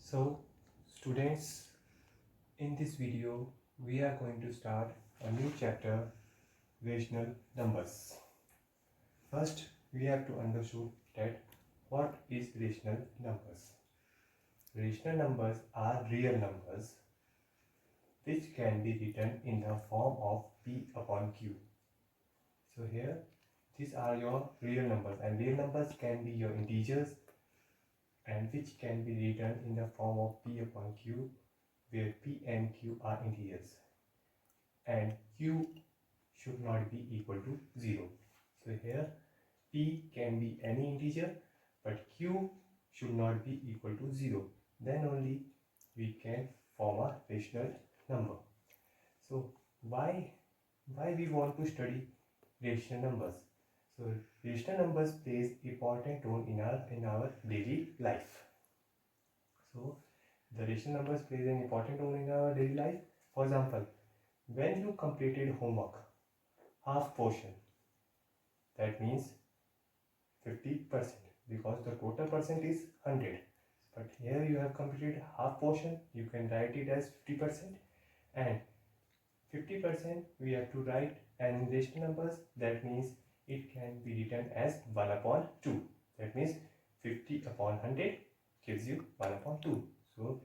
So students, in this video we are going to start a new chapter, rational numbers. First we have to understand that what is rational numbers. Rational numbers are real numbers which can be written in the form of P upon Q. So here these are your real numbers, and real numbers can be your integers and which can be written in the form of P upon Q, where P and Q are integers and Q should not be equal to 0. So here P can be any integer but Q should not be equal to 0. Then only we can form a rational number. So why we want to study rational numbers? So rational numbers plays important role in our daily life. So the rational numbers plays an important role in our daily life. For example, when you completed homework, half portion, that means 50%, because the total percent is 100. But here you have completed half portion, you can write it as 50%, and 50% we have to write in rational numbers. That means it can be written as 1 upon 2. That means 50 upon 100 gives you 1 upon 2. So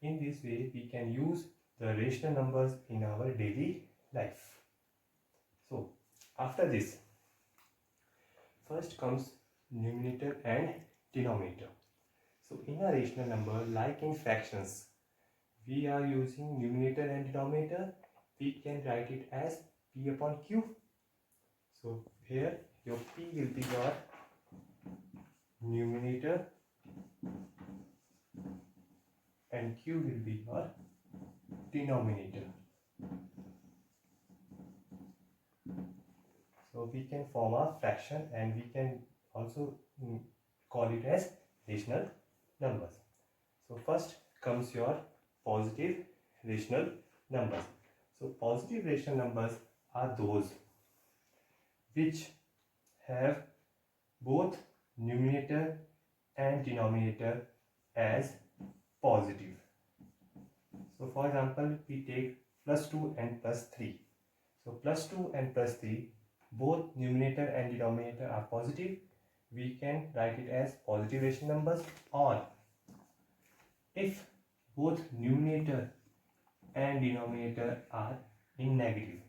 in this way we can use the rational numbers in our daily life. So after this, first comes numerator and denominator. So in a rational number, like in fractions, we are using numerator and denominator. We can write it as P upon Q. So here your P will be your numerator and Q will be your denominator. So we can form a fraction and we can also call it as rational numbers. So first comes your positive rational numbers. So positive rational numbers are those which have both numerator and denominator as positive. So for example, we take plus 2 and plus 3. So plus 2 and plus 3, both numerator and denominator are positive. We can write it as positive rational numbers. Or if both numerator and denominator are in negative.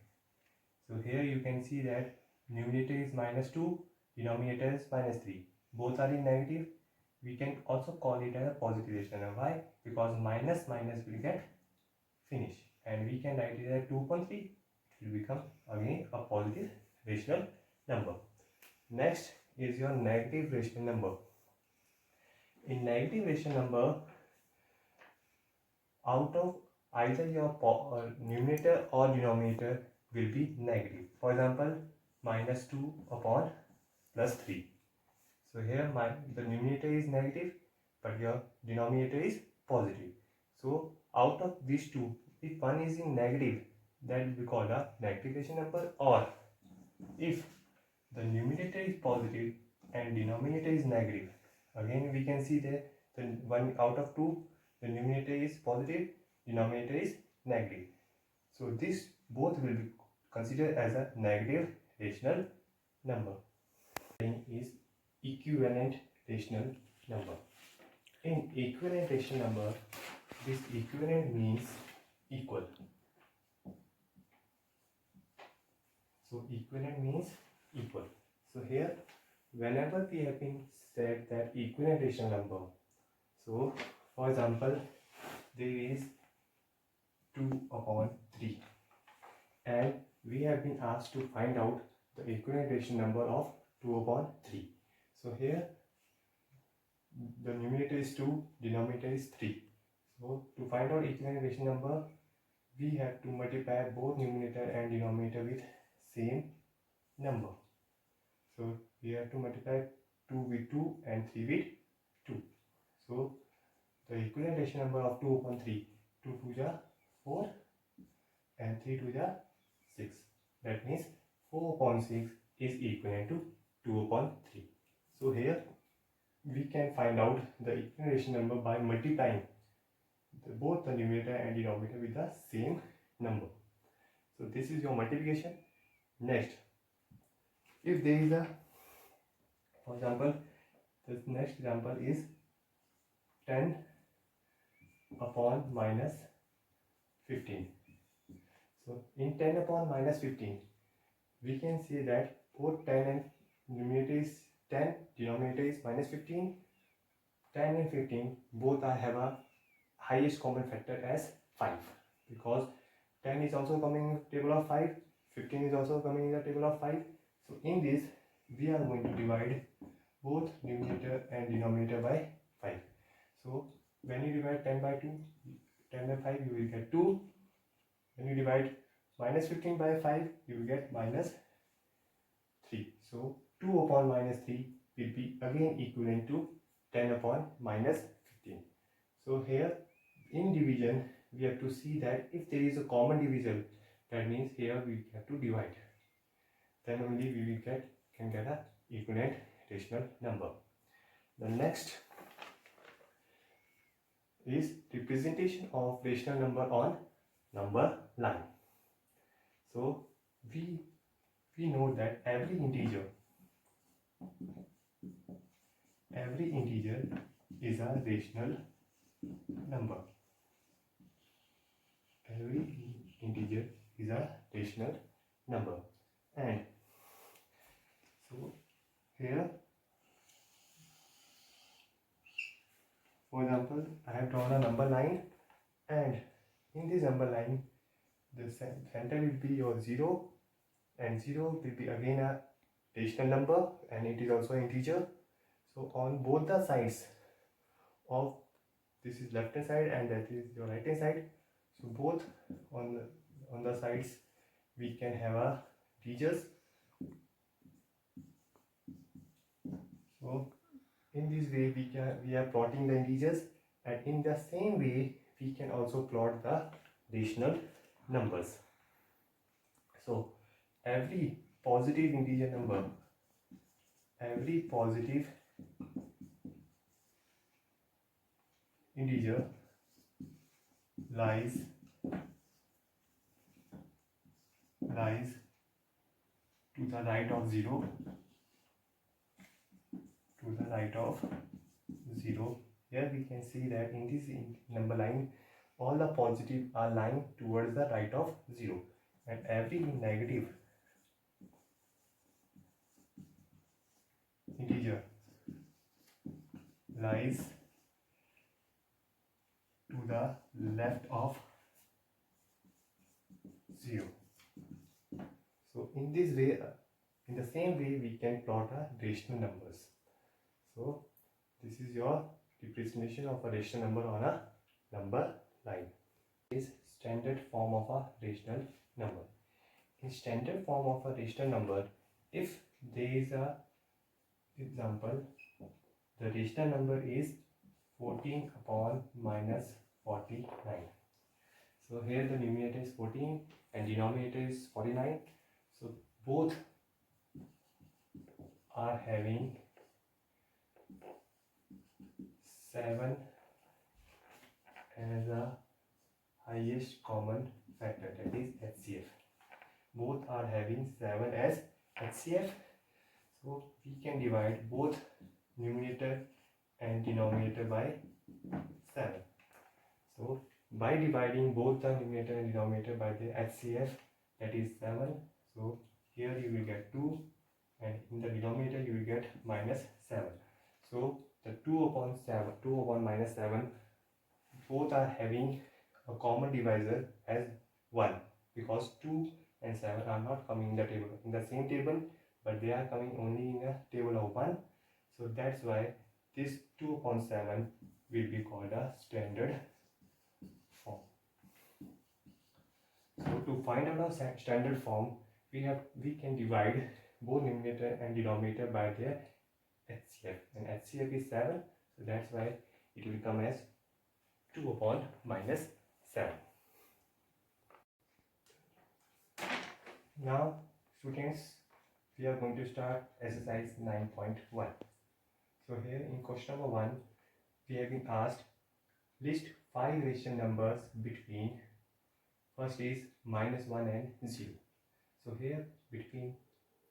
So here you can see that numerator is minus 2, denominator is minus 3. Both are in negative. We can also call it as a positive rational number. Why? Because minus minus will get finished, and we can write it as 2.3. It will become again a positive rational number. Next is your negative rational number. In negative rational number, out of either your numerator or denominator will be negative. For example, minus 2 upon plus 3. So here the numerator is negative but your denominator is positive. So out of these two, if one is in negative, that will be called a negative rational number. Or if the numerator is positive and denominator is negative, again we can see that the one out of two, the numerator is positive, denominator is negative. So this both will be considered as a negative rational number. Is equivalent rational number. In equivalent rational number, this equivalent means equal. So equivalent means equal. So here whenever we have been said that equivalent rational number, so for example there is 2 upon 3 and we have been asked to find out the equivalent rational number of 2 upon 3. So here the numerator is 2, denominator is 3. So to find out equivalent rational number, we have to multiply both numerator and denominator with same number. So we have to multiply 2 with 2 and 3 with 2. So the equivalent rational number of 2 upon 3, 2 2 are 4 and 3 2 are 6. That means 4 upon 6 is equivalent to 2 upon 3. So here we can find out the equivalent rational number by multiplying both the numerator and denominator with the same number. So this is your multiplication. Next, if there is a, for example, the next example is 10 upon minus 15. So in 10 upon minus 15, we can say that both 10 and numerator is 10, denominator is minus 15. 10 and 15 both have a highest common factor as 5, because 10 is also coming in the table of 5, 15 is also coming in the table of 5. So in this we are going to divide both numerator and denominator by 5. So when you divide 10 by 2, 10 by 5, you will get 2. When you divide minus 15 by 5, you will get minus 3. So 2 upon minus 3 will be again equivalent to 10 upon minus 15. So here in division we have to see that if there is a common divisor, that means here we have to divide. Then only we will can get a equivalent rational number. The next is representation of rational number on number line. So we know that every integer is a rational number. Every integer is a rational number. And so here, for example, I have drawn a number line, and in this number line the center will be your 0, and 0 will be again a rational number, and it is also an integer. So on both the sides of, this is left hand side and that is your right hand side, so both on the sides we can have a integers. So in this way we are plotting the integers, and in the same way we can also plot the rational numbers. So every positive integer number, every positive integer lies to the right of 0, to the right of 0. Here we can see that in this number line all the positive are lying towards the right of 0, and every negative integer lies to the left of 0. So in this way, in the same way we can plot a rational numbers. So this is your representation of a rational number on a number line. Is standard form of a rational number. In standard form of a rational number, if there is a example, the rational number is 14 upon minus 49. So here the numerator is 14 and denominator is 49. So both are having 7 as a highest common factor, that is HCF. Both are having 7 as HCF. So we can divide both numerator and denominator by 7. So by dividing both the numerator and denominator by the HCF, that is 7, so here you will get 2, and in the denominator you will get minus 7. So the 2 upon minus 7, both are having a common divisor as 1, because 2 and 7 are not coming in the table, in the same table, but they are coming only in a table of 1. So that's why this 2 upon 7 will be called a standard form. So to find out a standard form, we can divide both numerator and denominator by their HCF, and HCF is 7, so that's why it will come as 2 upon minus 7. Now students, we are going to start exercise 9.1. So here in question number 1 we have been asked list 5 rational numbers between, first is -1 and 0. So here between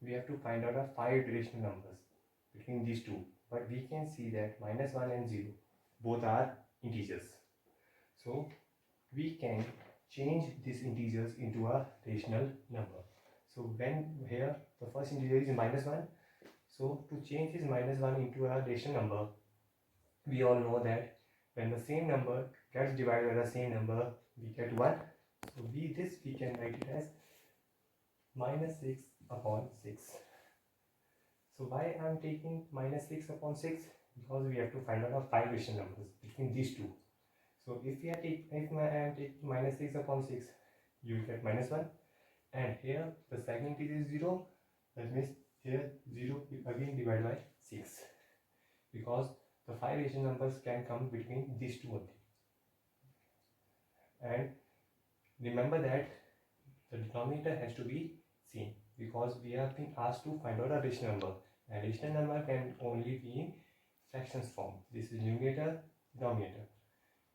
we have to find out 5 rational numbers between these two, but we can see that -1 and 0 both are integers. So we can change these integers into a rational number. So when here the first integer is -1, so to change this -1 into a rational number, we all know that when the same number gets divided by the same number, we get 1. So we can write it as -6 upon 6. So why I am taking -6 upon 6? Because we have to find out 5 rational numbers between these two. So if I am taking -6 upon 6, you will get -1, and here the second integer is 0. That means here 0 again divided by 6, because the 5 rational numbers can come between these two only. And remember that the denominator has to be same, because we have been asked to find out a rational number, and rational number can only be in fractions form. This is numerator, denominator,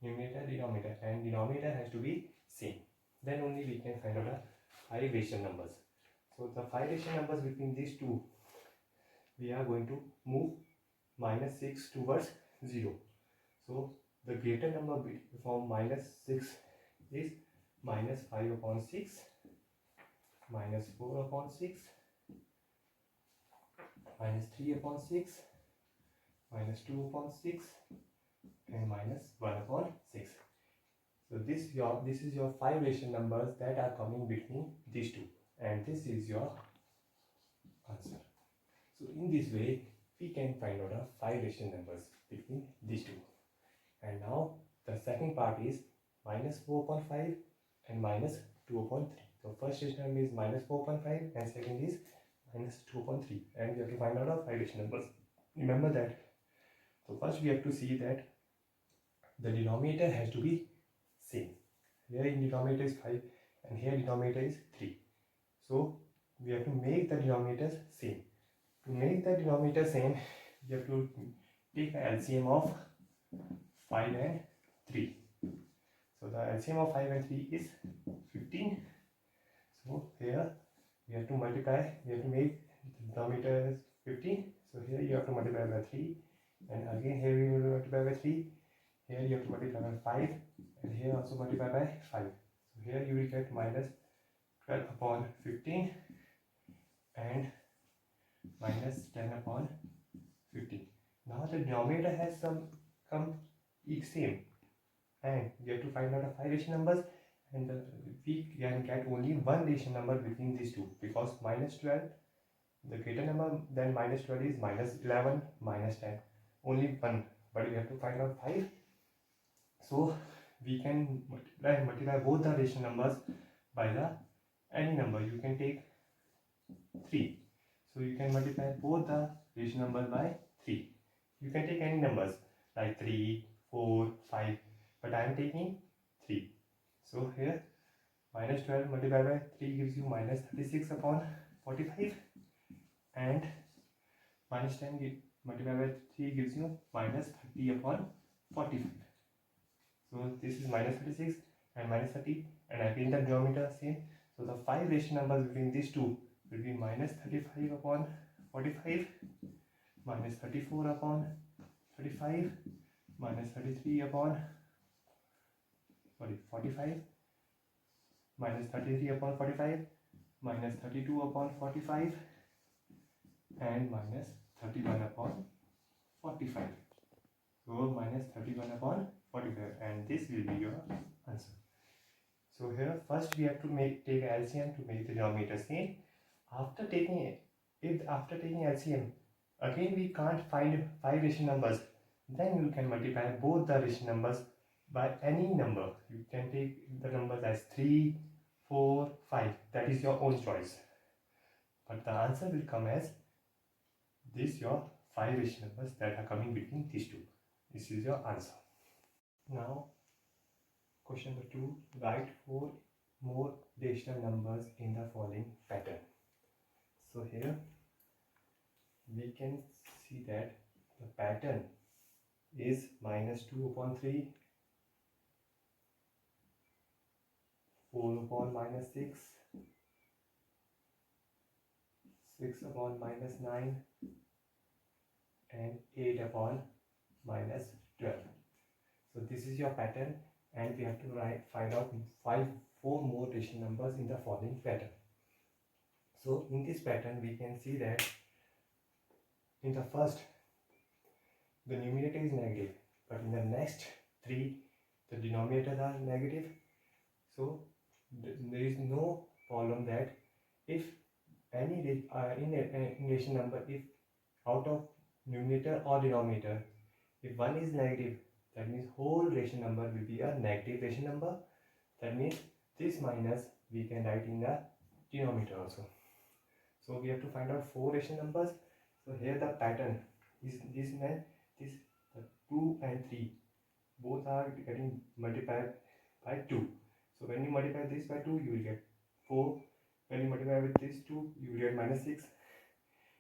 numerator, denominator, and denominator has to be same. Then only we can find out 5 rational numbers. So the 5 rational numbers between these two, we are going to move -6 towards 0. So the greater number from -6 is -5 upon 6, -4 upon 6, -3 upon 6, -2 upon 6, and -1 upon 6. So this is your 5 rational numbers that are coming between these two, and this is your answer. So in this way we can find out 5 rational numbers between these two. And now the second part is -4 upon 5 and -2 upon 3. So first rational number is -4 upon 5 and second is -2 upon 3, and we have to find out 5 rational numbers. Remember that. So first we have to see that the denominator has to be same. Here in denominator is 5 and here denominator is 3. So we have to make the denominators same. To make the denominator same, you have to take the LCM of 5 and 3. So the LCM of 5 and 3 is 15. So here we have to multiply, we have to make the denominator is 15. So here you have to multiply by 3, and again here we will multiply by 3. Here you have to multiply by 5, and here also multiply by 5. So here you will get -12 upon 15 and -10 upon 15. Now the denominator has come each same, and we have to find out 5 rational numbers, and we can get only one rational number between these two, because -12, the greater number than -12 is -11, -10, only one, but we have to find out 5. So we can multiply both the rational numbers by the any number. You can take 3. So you can multiply both the rational numbers by 3. You can take any numbers like 3, 4, 5, but I am taking 3. So here -12 multiplied by 3 gives you -36 upon 45, and -10 multiplied by 3 gives you -30 upon 45. So this is -36 and -30, and again the denominator same. So the 5 rational numbers between these two will be -35 upon 45, -34 upon 35, -33 upon 45, -33 upon 45, -32 upon 45, and -31 upon 45. So -31 upon 45, and this will be your answer. So here first we have to take LCM to make the denominator same. After taking LCM, again we can't find 5 rational numbers, then you can multiply both the rational numbers by any number. You can take the numbers as 3, 4, 5, that is your own choice, but the answer will come as this, your 5 rational numbers that are coming between these two. This is your answer. Now question number 2, write 4 more rational numbers in the following pattern. So here we can see that the pattern is -2 upon 3, 4 upon minus 6, 6 upon minus 9, and 8 upon minus 12. So this is your pattern, and we have to find out 4 more rational numbers in the following pattern. So in this pattern we can see that in the first the numerator is negative, but in the next 3 the denominators are negative. So there is no problem that if any in rational number, if out of numerator or denominator, if one is negative, that means whole rational number will be a negative rational number. That means this minus we can write in the denominator also. So we have to find out 4 rational numbers. So here the pattern is this 2 and 3 both are getting multiplied by 2. So when you multiply this by 2, you will get 4. When you multiply with this 2, you will get minus 6.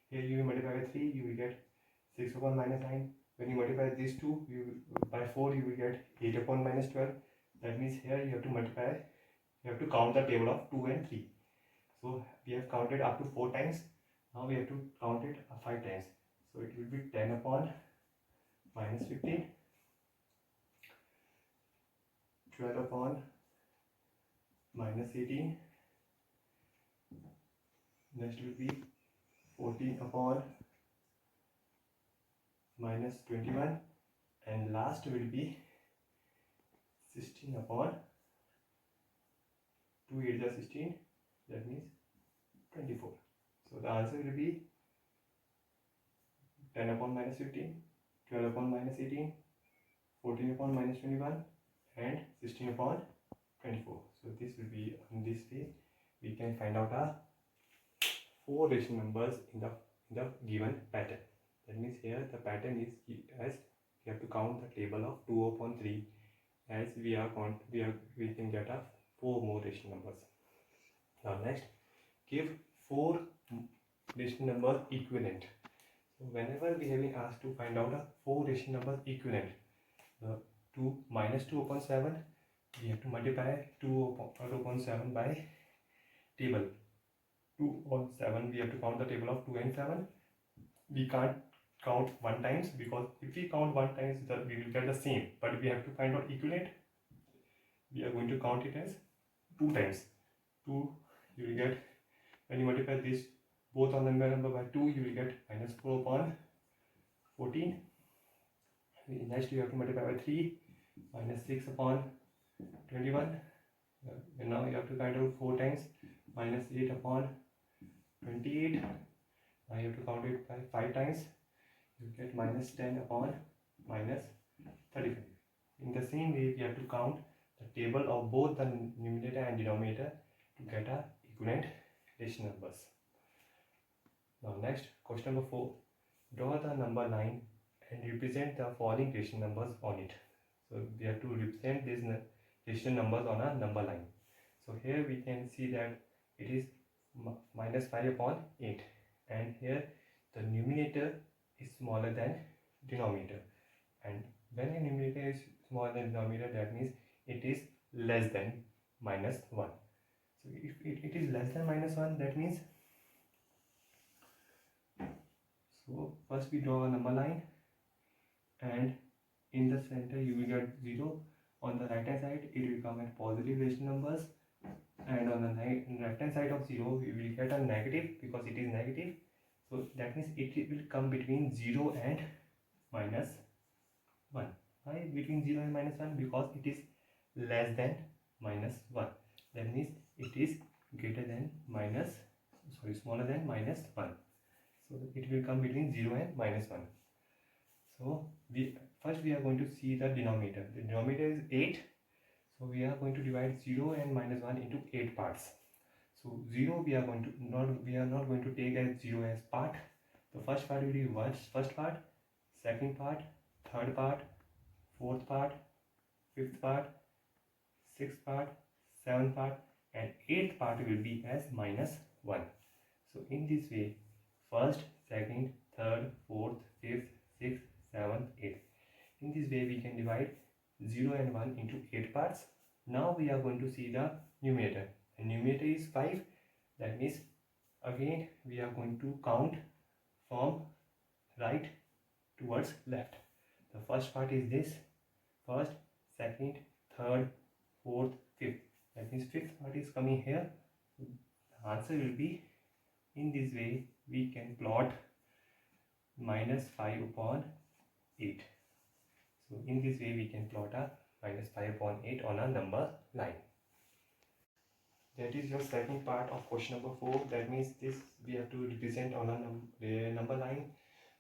Here you will multiply by 3, you will get 6 upon minus 9. When you multiply this 2 by 4, you will get 8 upon minus 12. That means here you have to multiply, you have to count the table of 2 and 3. So we have counted up to 4 times. Now we have to count it 5 times. So it will be 10 upon minus 15, 12 upon minus 18, next will be 14 upon minus 21, and last will be 16 upon 2 8 is 16, that means 24. So the answer will be 10 upon minus 15, 12 upon minus 18, 14 upon minus 21, and 16 upon 24. So this will be, on this way we can find out our 4 rational numbers in the given pattern. That means here the pattern is as we have to count the table of 2 upon 3, as we can get a 4 more rational numbers. Now next, give 4 rational numbers equivalent. So whenever we have been asked to find out a 4 rational numbers equivalent, 2 upon 7, we have to multiply 2 upon 7 by table 2 upon 7. We have to count the table of 2 and 7. We can't count 1 times, because if we count 1 times we will get the same, but we have to find out equivalent. We are going to count it as 2 times. 2 you will get, when you multiply this both on the number by 2, you will get minus 4 upon 14. Next you have to multiply by 3, minus 6 upon 21. And now you have to count out 4 times, minus 8 upon 28. Now you have to count it by 5 times, you get minus 10 upon minus 35. In the same way, we have to count the table of both the numerator and denominator to get a equivalent rational numbers. Now next, question number 4. Draw the number line and represent the following rational numbers on it. So we have to represent these rational numbers on a number line. So here we can see that it is minus 5 upon 8, and here the numerator is smaller than denominator, and when a numerator is smaller than denominator, that means it is less than minus 1. So if it is less than minus 1, that means, so first we draw a number line, and in the center you will get 0. On the right hand side it will come at positive rational numbers, and on the right hand side of 0 we will get a negative, because it is negative. So that means it will come between 0 and minus 1. Why between 0 and minus 1? Because it is less than minus 1. That means it is greater than smaller than minus 1. So it will come between 0 and minus 1. So first we are going to see the denominator. The denominator is 8. So we are going to divide 0 and minus 1 into 8 parts. So 0 we are not going to take as 0 as part. The first part will be first part, second part, third part, fourth part, fifth part, sixth part, seventh part, and eighth part will be as minus 1. So in this way, first, second, third, fourth, fifth, sixth, seventh, eighth. In this way we can divide 0 and 1 into 8 parts. Now we are going to see the numerator. And numerator is 5. That means again we are going to count from right towards left. The first part is this: first, second, third, fourth, fifth. That means fifth part is coming here. The answer will be, in this way we can plot -5 upon 8. So in this way we can plot a -5 upon 8 on a number line. That is your second part of question number 4. That means this we have to represent on a number line.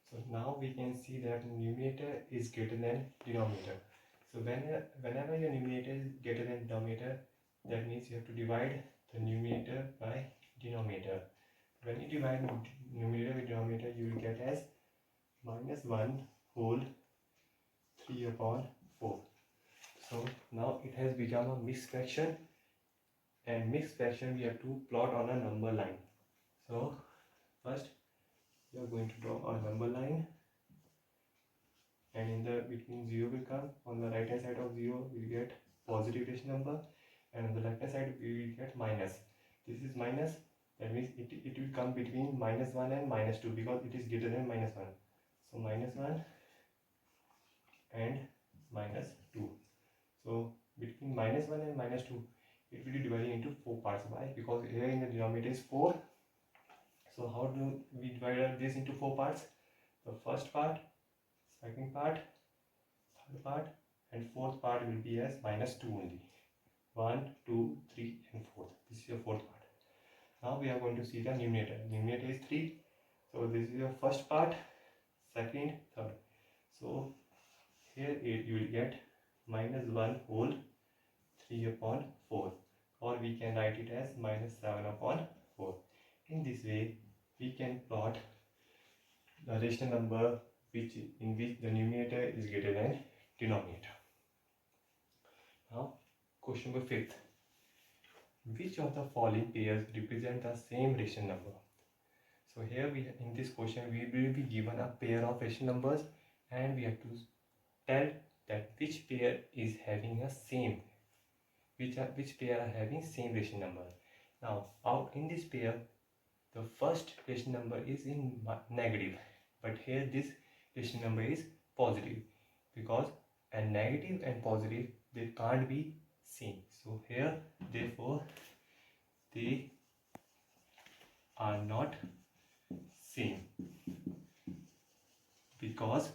So now we can see that numerator is greater than denominator. So whenever your numerator is greater than denominator, that means you have to divide the numerator by denominator. When you divide numerator by denominator, you will get as -1 whole 3 upon 4. So now it has become a mixed fraction, and mixed fraction we have to plot on a number line. So first you are going to draw a number line, and in the between 0 will come. On the right hand side of 0 we will get positive rational number, and on the left hand side we will get minus. This is minus, that means it will come between -1 and -2 because it is greater than -1. So -1 and -2. So between -1 and -2 it will be divided into 4 parts. Why? Because here in the denominator is 4. So how do we divide this into 4 parts? The first part, second part, third part, and fourth part will be as -2 only. 1, 2, 3 and 4. This is your fourth part. Now we are going to see the numerator. Numerator is 3. So this is your first part, second, third. So here you will get -1 whole 3 upon 4, or we can write it as -7 upon 4. In this way we can plot the rational number in which the numerator is greater than denominator. Now question number 5. Which of the following pairs represent the same rational number? So here in this question we will be given a pair of rational numbers, and we have to tell that which pair is having a same, which pair are having same rational number. Now out in this pair, the first rational number is in negative, but here this rational number is positive, because a negative and positive, they can't be same. So here therefore they are not same, because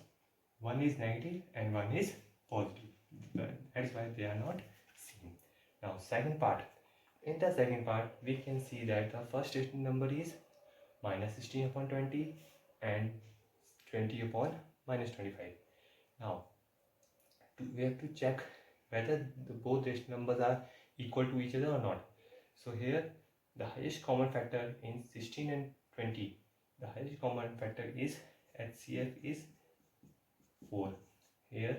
one is negative and one is positive. That's why they are not same. Now second part. In the second part we can see that the first rational number is -16 upon 20 and 20 upon -25. Now we have to check whether both rational numbers are equal to each other or not. So here the highest common factor in 16 and 20, the highest common factor is HCF is 4. Here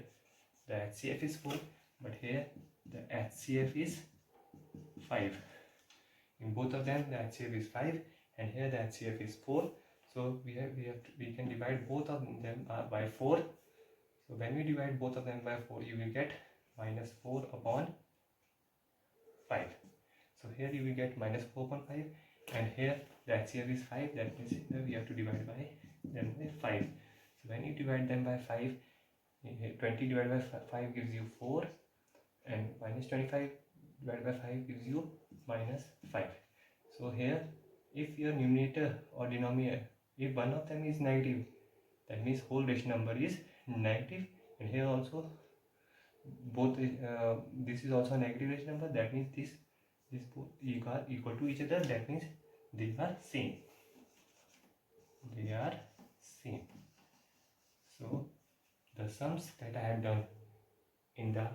the HCF is 4, but here the HCF is 5. In both of them the HCF is 5, and here the HCF is 4. So we can divide both of them by 4. So when we divide both of them by 4, you will get -4 upon 5. So here you will get -4 upon 5, and here the HCF is 5. That means here we have to divide by them by 5. So when you divide them by 5, 20 divided by 5 gives you 4, and -25 divided by 5 gives you -5. So here if your numerator or denominator, if one of them is negative, that means whole rational number is negative, and here also both this is also a negative rational number. That means this both are equal to each other. That means they are same. They are same. So the sums that I have done in the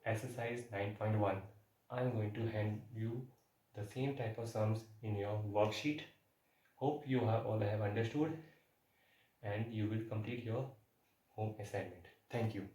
exercise 9.1, I am going to hand you the same type of sums in your worksheet. Hope you all have understood, and you will complete your home assignment. Thank you.